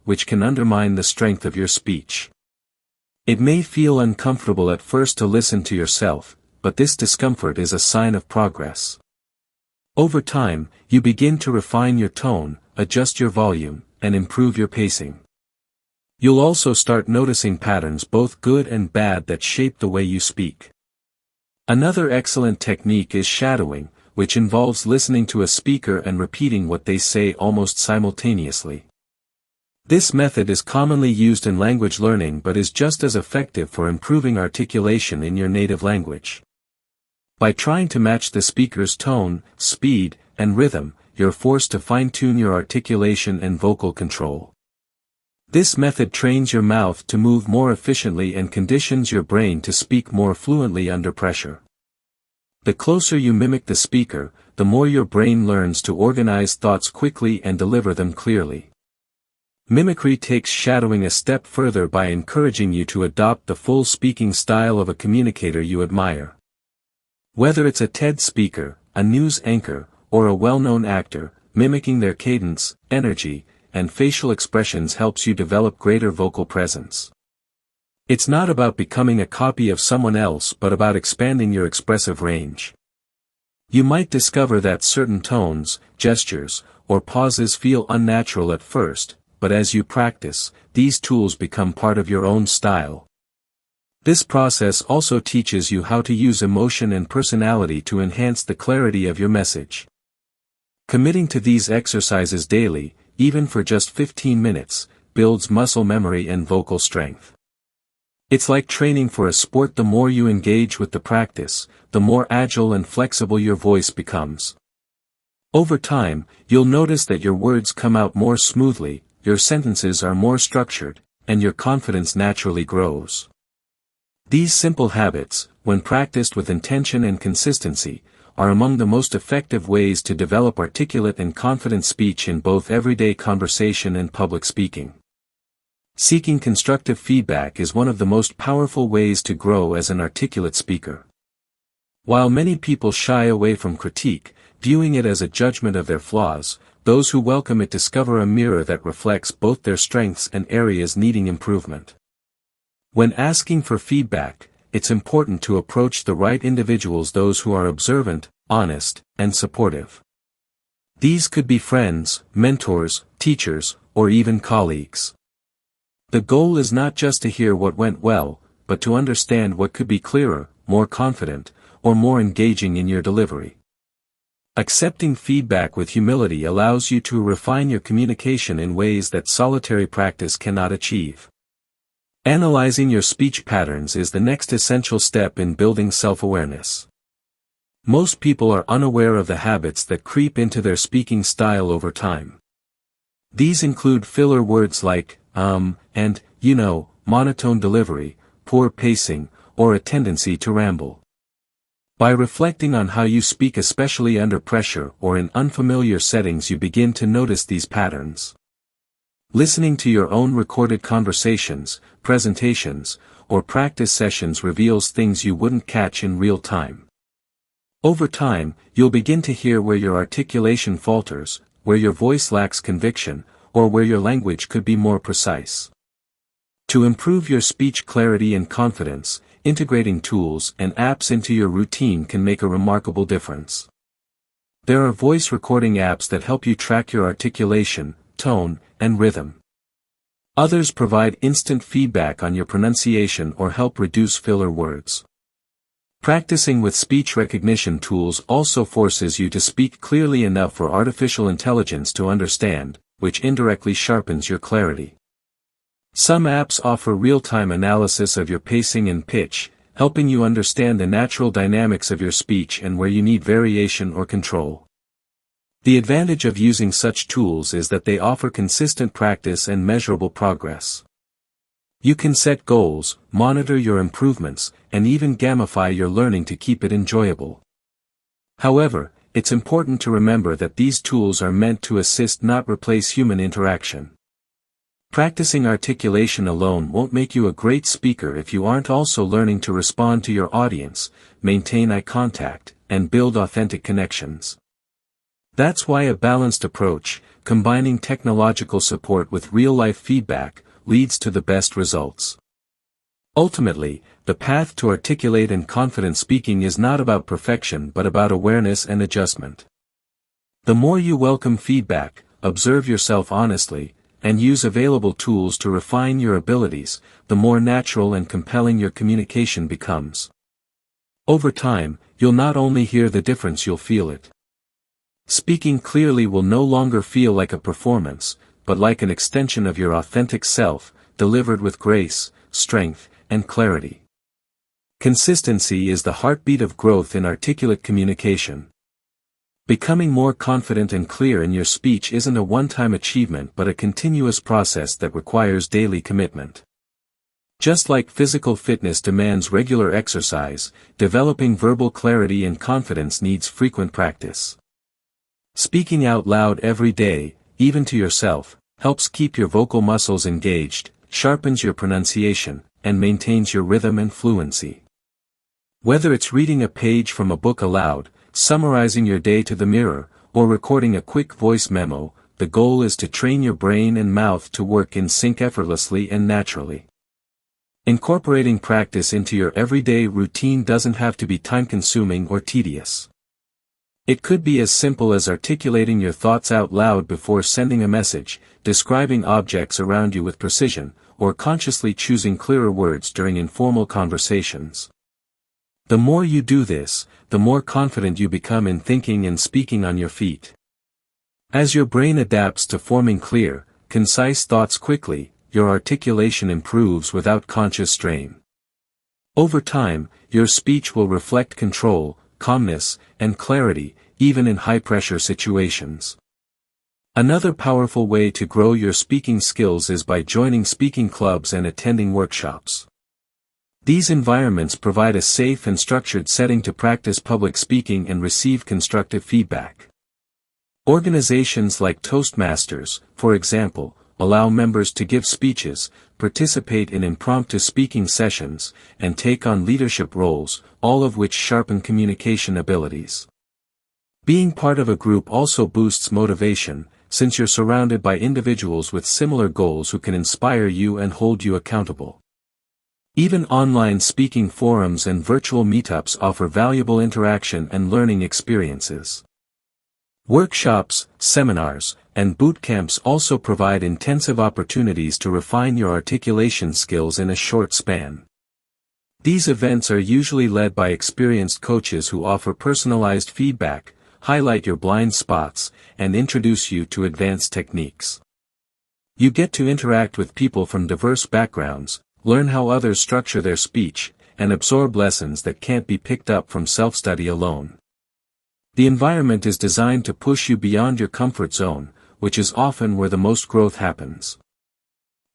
which can undermine the strength of your speech. It may feel uncomfortable at first to listen to yourself, but this discomfort is a sign of progress. Over time, you begin to refine your tone, adjust your volume, and improve your pacing. You'll also start noticing patterns, both good and bad, that shape the way you speak. Another excellent technique is shadowing, which involves listening to a speaker and repeating what they say almost simultaneously. This method is commonly used in language learning but is just as effective for improving articulation in your native language. By trying to match the speaker's tone, speed, and rhythm, you're forced to fine-tune your articulation and vocal control. This method trains your mouth to move more efficiently and conditions your brain to speak more fluently under pressure. The closer you mimic the speaker, the more your brain learns to organize thoughts quickly and deliver them clearly. Mimicry takes shadowing a step further by encouraging you to adopt the full speaking style of a communicator you admire. Whether it's a TED speaker, a news anchor, or a well-known actor, mimicking their cadence, energy, and facial expressions helps you develop greater vocal presence. It's not about becoming a copy of someone else but about expanding your expressive range. You might discover that certain tones, gestures, or pauses feel unnatural at first, but as you practice, these tools become part of your own style. This process also teaches you how to use emotion and personality to enhance the clarity of your message. Committing to these exercises daily, even for just 15 minutes, builds muscle memory and vocal strength. It's like training for a sport. The more you engage with the practice, the more agile and flexible your voice becomes. Over time, you'll notice that your words come out more smoothly, your sentences are more structured, and your confidence naturally grows. These simple habits, when practiced with intention and consistency, are among the most effective ways to develop articulate and confident speech in both everyday conversation and public speaking. Seeking constructive feedback is one of the most powerful ways to grow as an articulate speaker. While many people shy away from critique, viewing it as a judgment of their flaws, those who welcome it discover a mirror that reflects both their strengths and areas needing improvement. When asking for feedback, it's important to approach the right individuals, those who are observant, honest, and supportive. These could be friends, mentors, teachers, or even colleagues. The goal is not just to hear what went well, but to understand what could be clearer, more confident, or more engaging in your delivery. Accepting feedback with humility allows you to refine your communication in ways that solitary practice cannot achieve. Analyzing your speech patterns is the next essential step in building self-awareness. Most people are unaware of the habits that creep into their speaking style over time. These include filler words like, and, monotone delivery, poor pacing, or a tendency to ramble. By reflecting on how you speak, especially under pressure or in unfamiliar settings, you begin to notice these patterns. Listening to your own recorded conversations, presentations, or practice sessions reveals things you wouldn't catch in real time. Over time, you'll begin to hear where your articulation falters, where your voice lacks conviction, or where your language could be more precise. To improve your speech clarity and confidence, integrating tools and apps into your routine can make a remarkable difference. There are voice recording apps that help you track your articulation, tone, and rhythm. Others provide instant feedback on your pronunciation or help reduce filler words. Practicing with speech recognition tools also forces you to speak clearly enough for artificial intelligence to understand, which indirectly sharpens your clarity. Some apps offer real-time analysis of your pacing and pitch, helping you understand the natural dynamics of your speech and where you need variation or control. The advantage of using such tools is that they offer consistent practice and measurable progress. You can set goals, monitor your improvements, and even gamify your learning to keep it enjoyable. However, it's important to remember that these tools are meant to assist, not replace human interaction. Practicing articulation alone won't make you a great speaker if you aren't also learning to respond to your audience, maintain eye contact, and build authentic connections. That's why a balanced approach, combining technological support with real-life feedback, leads to the best results. Ultimately, the path to articulate and confident speaking is not about perfection but about awareness and adjustment. The more you welcome feedback, observe yourself honestly, and use available tools to refine your abilities, the more natural and compelling your communication becomes. Over time, you'll not only hear the difference, you'll feel it. Speaking clearly will no longer feel like a performance, but like an extension of your authentic self, delivered with grace, strength, and clarity. Consistency is the heartbeat of growth in articulate communication. Becoming more confident and clear in your speech isn't a one-time achievement but a continuous process that requires daily commitment. Just like physical fitness demands regular exercise, developing verbal clarity and confidence needs frequent practice. Speaking out loud every day, even to yourself, helps keep your vocal muscles engaged, sharpens your pronunciation, and maintains your rhythm and fluency. Whether it's reading a page from a book aloud, summarizing your day to the mirror, or recording a quick voice memo, the goal is to train your brain and mouth to work in sync effortlessly and naturally. Incorporating practice into your everyday routine doesn't have to be time-consuming or tedious. It could be as simple as articulating your thoughts out loud before sending a message, describing objects around you with precision, or consciously choosing clearer words during informal conversations. The more you do this, the more confident you become in thinking and speaking on your feet. As your brain adapts to forming clear, concise thoughts quickly, your articulation improves without conscious strain. Over time, your speech will reflect control, calmness, and clarity, even in high-pressure situations. Another powerful way to grow your speaking skills is by joining speaking clubs and attending workshops. These environments provide a safe and structured setting to practice public speaking and receive constructive feedback. Organizations like Toastmasters, for example, allow members to give speeches, participate in impromptu speaking sessions, and take on leadership roles, all of which sharpen communication abilities. Being part of a group also boosts motivation, since you're surrounded by individuals with similar goals who can inspire you and hold you accountable. Even online speaking forums and virtual meetups offer valuable interaction and learning experiences. Workshops, seminars, and boot camps also provide intensive opportunities to refine your articulation skills in a short span. These events are usually led by experienced coaches who offer personalized feedback, highlight your blind spots, and introduce you to advanced techniques. You get to interact with people from diverse backgrounds, learn how others structure their speech, and absorb lessons that can't be picked up from self-study alone. The environment is designed to push you beyond your comfort zone, which is often where the most growth happens.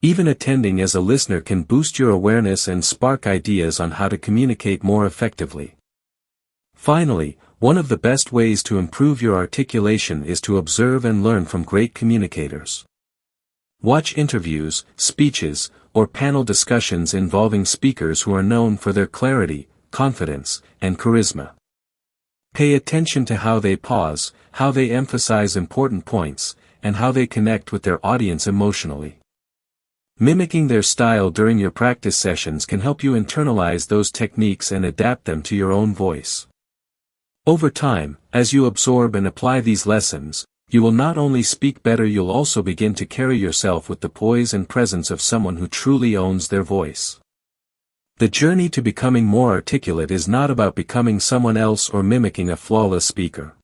Even attending as a listener can boost your awareness and spark ideas on how to communicate more effectively. Finally, one of the best ways to improve your articulation is to observe and learn from great communicators. Watch interviews, speeches, or panel discussions involving speakers who are known for their clarity, confidence, and charisma. Pay attention to how they pause, how they emphasize important points, and how they connect with their audience emotionally. Mimicking their style during your practice sessions can help you internalize those techniques and adapt them to your own voice. Over time, as you absorb and apply these lessons, you will not only speak better, you'll also begin to carry yourself with the poise and presence of someone who truly owns their voice. The journey to becoming more articulate is not about becoming someone else or mimicking a flawless speaker.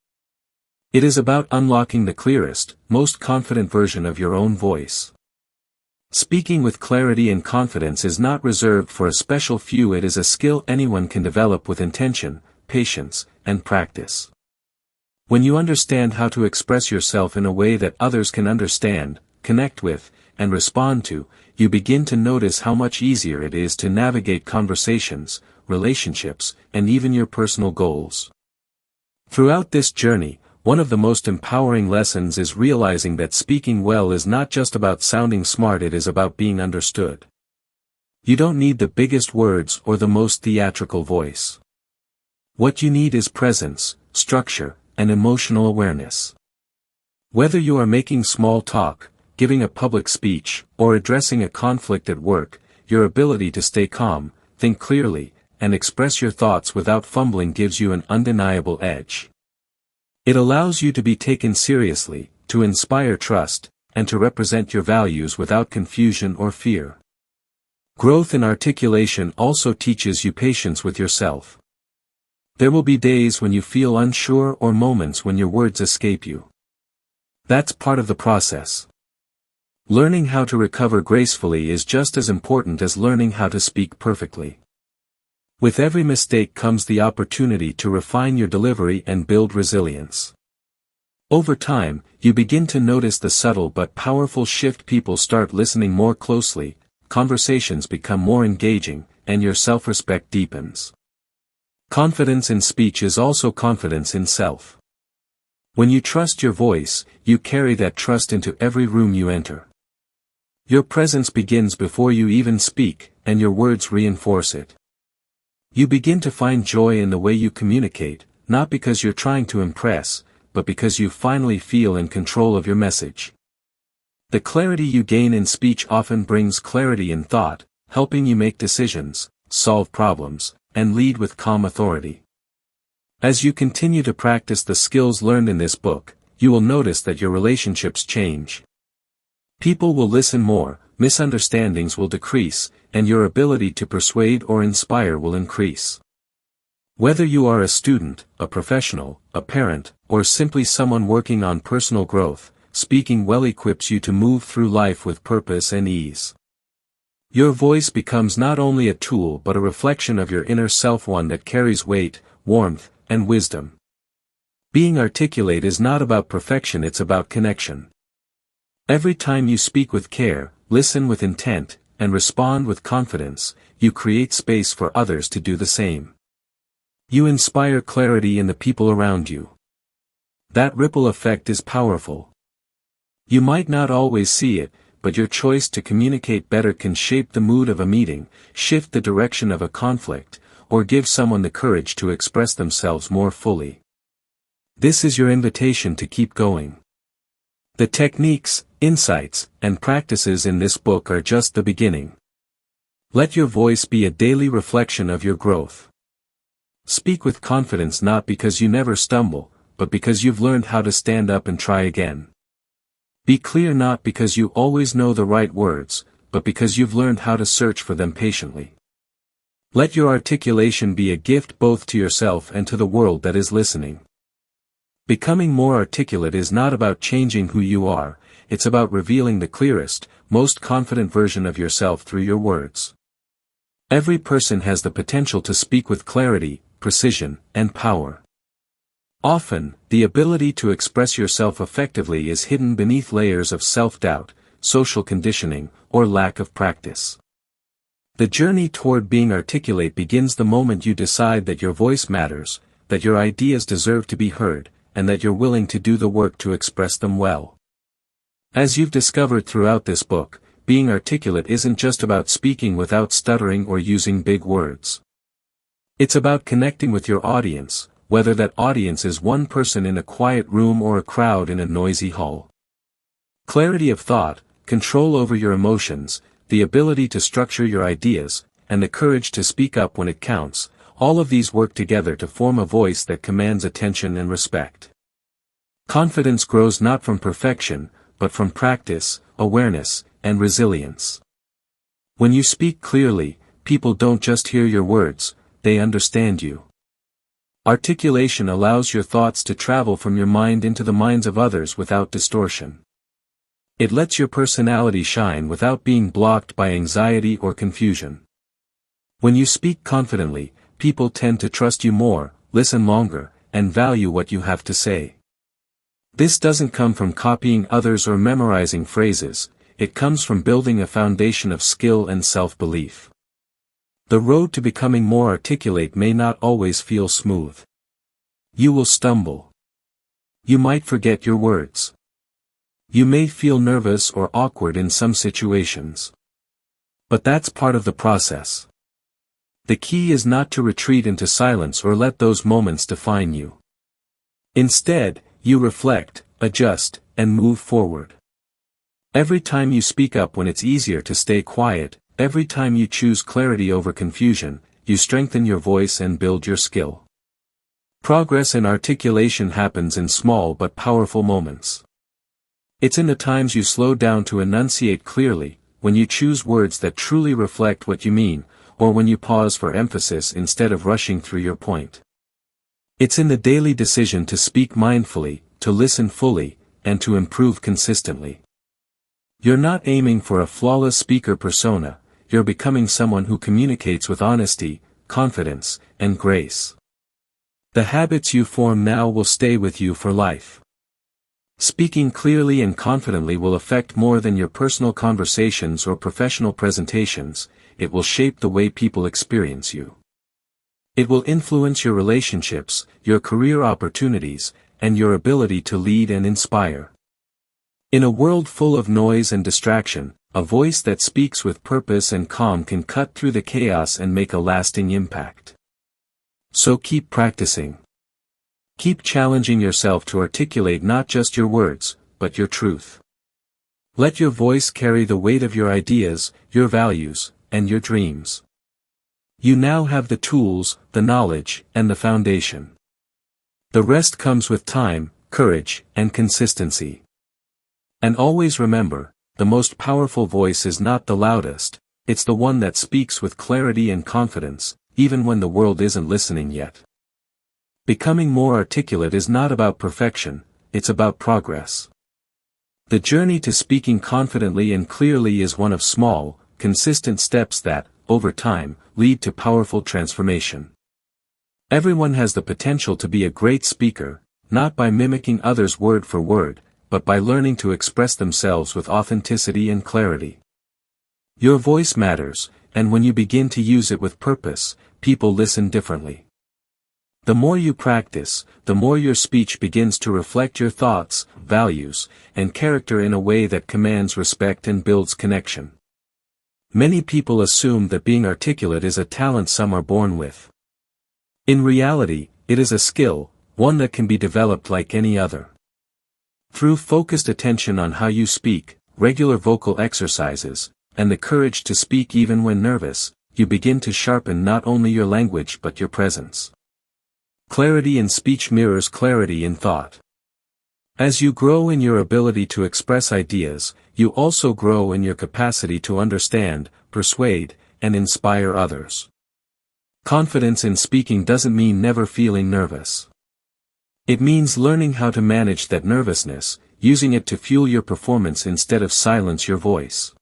It is about unlocking the clearest, most confident version of your own voice. Speaking with clarity and confidence is not reserved for a special few. It is a skill anyone can develop with intention, patience, and practice. When you understand how to express yourself in a way that others can understand, connect with, and respond to, you begin to notice how much easier it is to navigate conversations, relationships, and even your personal goals. Throughout this journey, one of the most empowering lessons is realizing that speaking well is not just about sounding smart, it is about being understood. You don't need the biggest words or the most theatrical voice. What you need is presence, structure, and emotional awareness. Whether you are making small talk, giving a public speech, or addressing a conflict at work, your ability to stay calm, think clearly, and express your thoughts without fumbling gives you an undeniable edge. It allows you to be taken seriously, to inspire trust, and to represent your values without confusion or fear. Growth in articulation also teaches you patience with yourself. There will be days when you feel unsure or moments when your words escape you. That's part of the process. Learning how to recover gracefully is just as important as learning how to speak perfectly. With every mistake comes the opportunity to refine your delivery and build resilience. Over time, you begin to notice the subtle but powerful shift. People start listening more closely, conversations become more engaging, and your self-respect deepens. Confidence in speech is also confidence in self. When you trust your voice, you carry that trust into every room you enter. Your presence begins before you even speak, and your words reinforce it. You begin to find joy in the way you communicate, not because you're trying to impress, but because you finally feel in control of your message. The clarity you gain in speech often brings clarity in thought, helping you make decisions, solve problems, and lead with calm authority. As you continue to practice the skills learned in this book, you will notice that your relationships change. People will listen more, misunderstandings will decrease, and your ability to persuade or inspire will increase. Whether you are a student, a professional, a parent, or simply someone working on personal growth, speaking well equips you to move through life with purpose and ease. Your voice becomes not only a tool but a reflection of your inner self, one that carries weight, warmth, and wisdom. Being articulate is not about perfection, it's about connection. Every time you speak with care, listen with intent, and respond with confidence, you create space for others to do the same. You inspire clarity in the people around you. That ripple effect is powerful. You might not always see it, but your choice to communicate better can shape the mood of a meeting, shift the direction of a conflict, or give someone the courage to express themselves more fully. This is your invitation to keep going. The techniques, insights, and practices in this book are just the beginning. Let your voice be a daily reflection of your growth. Speak with confidence, not because you never stumble, but because you've learned how to stand up and try again. Be clear, not because you always know the right words, but because you've learned how to search for them patiently. Let your articulation be a gift both to yourself and to the world that is listening. Becoming more articulate is not about changing who you are, it's about revealing the clearest, most confident version of yourself through your words. Every person has the potential to speak with clarity, precision, and power. Often, the ability to express yourself effectively is hidden beneath layers of self-doubt, social conditioning, or lack of practice. The journey toward being articulate begins the moment you decide that your voice matters, that your ideas deserve to be heard, and that you're willing to do the work to express them well. As you've discovered throughout this book, being articulate isn't just about speaking without stuttering or using big words. It's about connecting with your audience, whether that audience is one person in a quiet room or a crowd in a noisy hall. Clarity of thought, control over your emotions, the ability to structure your ideas, and the courage to speak up when it counts, all of these work together to form a voice that commands attention and respect. Confidence grows not from perfection, but from practice, awareness, and resilience. When you speak clearly, people don't just hear your words, they understand you. Articulation allows your thoughts to travel from your mind into the minds of others without distortion. It lets your personality shine without being blocked by anxiety or confusion. When you speak confidently, people tend to trust you more, listen longer, and value what you have to say. This doesn't come from copying others or memorizing phrases, it comes from building a foundation of skill and self-belief. The road to becoming more articulate may not always feel smooth. You will stumble. You might forget your words. You may feel nervous or awkward in some situations. But that's part of the process. The key is not to retreat into silence or let those moments define you. Instead, you reflect, adjust, and move forward. Every time you speak up when it's easier to stay quiet, every time you choose clarity over confusion, you strengthen your voice and build your skill. Progress in articulation happens in small but powerful moments. It's in the times you slow down to enunciate clearly, when you choose words that truly reflect what you mean, or when you pause for emphasis instead of rushing through your point. It's in the daily decision to speak mindfully, to listen fully, and to improve consistently. You're not aiming for a flawless speaker persona, you're becoming someone who communicates with honesty, confidence, and grace. The habits you form now will stay with you for life. Speaking clearly and confidently will affect more than your personal conversations or professional presentations, it will shape the way people experience you. It will influence your relationships, your career opportunities, and your ability to lead and inspire. In a world full of noise and distraction, a voice that speaks with purpose and calm can cut through the chaos and make a lasting impact. So keep practicing. Keep challenging yourself to articulate not just your words, but your truth. Let your voice carry the weight of your ideas, your values, and your dreams. You now have the tools, the knowledge, and the foundation. The rest comes with time, courage, and consistency. And always remember, the most powerful voice is not the loudest, it's the one that speaks with clarity and confidence, even when the world isn't listening yet. Becoming more articulate is not about perfection, it's about progress. The journey to speaking confidently and clearly is one of small, consistent steps that, over time, lead to powerful transformation. Everyone has the potential to be a great speaker, not by mimicking others word for word, but by learning to express themselves with authenticity and clarity. Your voice matters, and when you begin to use it with purpose, people listen differently. The more you practice, the more your speech begins to reflect your thoughts, values, and character in a way that commands respect and builds connection. Many people assume that being articulate is a talent some are born with. In reality, it is a skill, one that can be developed like any other. Through focused attention on how you speak, regular vocal exercises, and the courage to speak even when nervous, you begin to sharpen not only your language but your presence. Clarity in speech mirrors clarity in thought. As you grow in your ability to express ideas, you also grow in your capacity to understand, persuade, and inspire others. Confidence in speaking doesn't mean never feeling nervous. It means learning how to manage that nervousness, using it to fuel your performance instead of silence your voice.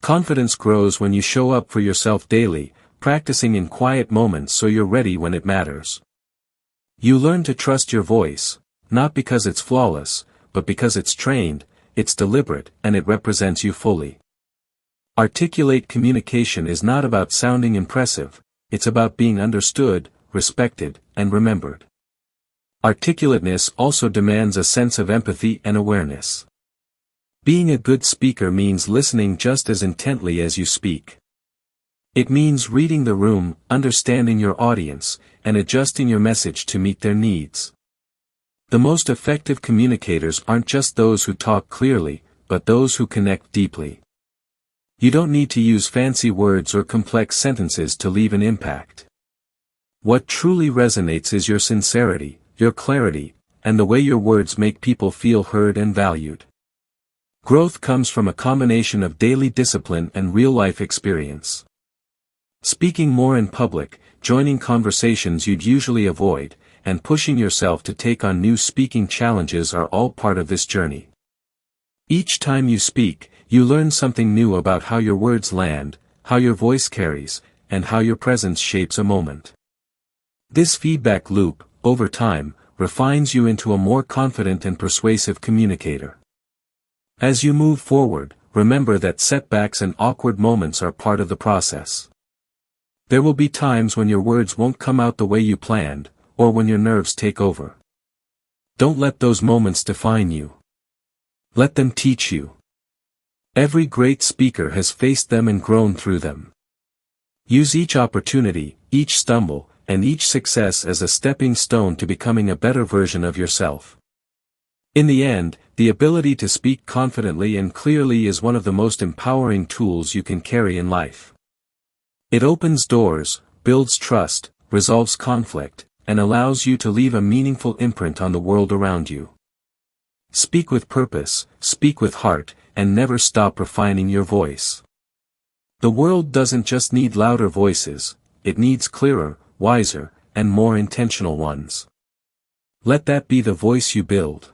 Confidence grows when you show up for yourself daily, practicing in quiet moments so you're ready when it matters. You learn to trust your voice, not because it's flawless, but because it's trained, it's deliberate, and it represents you fully. Articulate communication is not about sounding impressive, it's about being understood, respected, and remembered. Articulateness also demands a sense of empathy and awareness. Being a good speaker means listening just as intently as you speak. It means reading the room, understanding your audience, and adjusting your message to meet their needs. The most effective communicators aren't just those who talk clearly, but those who connect deeply. You don't need to use fancy words or complex sentences to leave an impact. What truly resonates is your sincerity, your clarity, and the way your words make people feel heard and valued. Growth comes from a combination of daily discipline and real-life experience. Speaking more in public, joining conversations you'd usually avoid, and pushing yourself to take on new speaking challenges are all part of this journey. Each time you speak, you learn something new about how your words land, how your voice carries, and how your presence shapes a moment. This feedback loop, over time, refines you into a more confident and persuasive communicator. As you move forward, remember that setbacks and awkward moments are part of the process. There will be times when your words won't come out the way you planned, or when your nerves take over. Don't let those moments define you. Let them teach you. Every great speaker has faced them and grown through them. Use each opportunity, each stumble, and each success as a stepping stone to becoming a better version of yourself. In the end, the ability to speak confidently and clearly is one of the most empowering tools you can carry in life. It opens doors, builds trust, resolves conflict, and allows you to leave a meaningful imprint on the world around you. Speak with purpose, speak with heart, and never stop refining your voice. The world doesn't just need louder voices, it needs clearer, wiser, and more intentional ones. Let that be the voice you build.